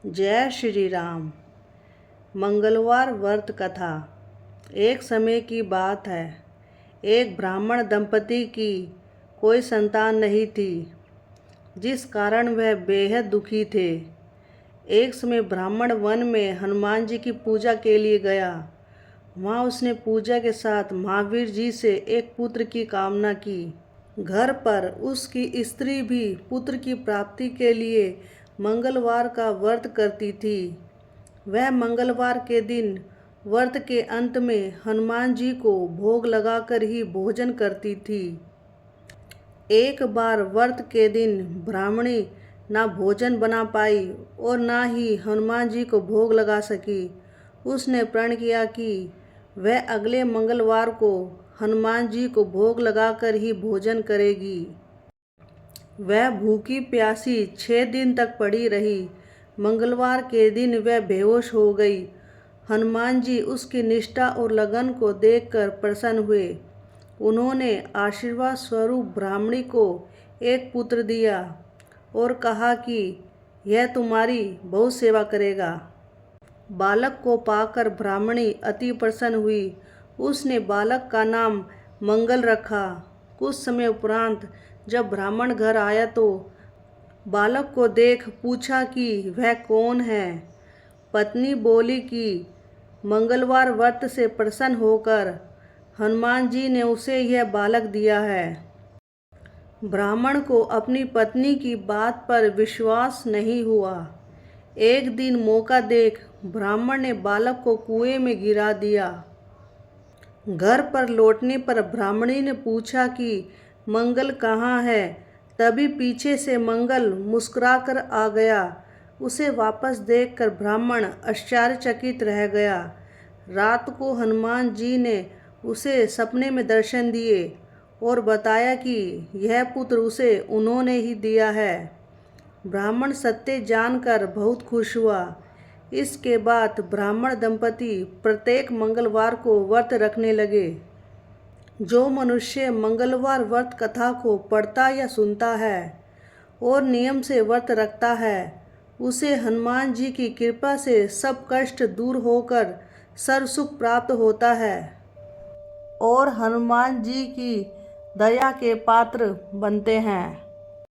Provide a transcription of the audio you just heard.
जय श्री राम। मंगलवार व्रत कथा। एक समय की बात है, एक ब्राह्मण दंपति की कोई संतान नहीं थी, जिस कारण वह बेहद दुखी थे। एक समय ब्राह्मण वन में हनुमान जी की पूजा के लिए गया। वहाँ उसने पूजा के साथ महावीर जी से एक पुत्र की कामना की। घर पर उसकी स्त्री भी पुत्र की प्राप्ति के लिए मंगलवार का व्रत करती थी। वह मंगलवार के दिन व्रत के अंत में हनुमान जी को भोग लगाकर ही भोजन करती थी। एक बार व्रत के दिन ब्राह्मणी ना भोजन बना पाई और ना ही हनुमान जी को भोग लगा सकी। उसने प्रण किया कि वह अगले मंगलवार को हनुमान जी को भोग लगाकर ही भोजन करेगी। वह भूखी प्यासी 6 दिन तक पड़ी रही। मंगलवार के दिन वह बेहोश हो गई। हनुमान जी उसकी निष्ठा और लगन को देखकर प्रसन्न हुए। उन्होंने आशीर्वाद स्वरूप ब्राह्मणी को एक पुत्र दिया और कहा कि यह तुम्हारी बहुत सेवा करेगा। बालक को पाकर ब्राह्मणी अति प्रसन्न हुई। उसने बालक का नाम मंगल रखा। कुछ समय उपरांत जब ब्राह्मण घर आया तो बालक को देख पूछा कि वह कौन है। पत्नी बोली कि मंगलवार व्रत से प्रसन्न होकर हनुमान जी ने उसे यह बालक दिया है। ब्राह्मण को अपनी पत्नी की बात पर विश्वास नहीं हुआ। एक दिन मौका देख ब्राह्मण ने बालक को कुएं में गिरा दिया। घर पर लौटने पर ब्राह्मणी ने पूछा कि मंगल कहाँ है। तभी पीछे से मंगल मुस्कुराकर आ गया। उसे वापस देखकर ब्राह्मण आश्चर्यचकित रह गया। रात को हनुमान जी ने उसे सपने में दर्शन दिए और बताया कि यह पुत्र उसे उन्होंने ही दिया है। ब्राह्मण सत्य जानकर बहुत खुश हुआ। इसके बाद ब्राह्मण दंपति प्रत्येक मंगलवार को व्रत रखने लगे। जो मनुष्य मंगलवार व्रत कथा को पढ़ता या सुनता है और नियम से व्रत रखता है, उसे हनुमान जी की कृपा से सब कष्ट दूर होकर सर्व सुख प्राप्त होता है और हनुमान जी की दया के पात्र बनते हैं।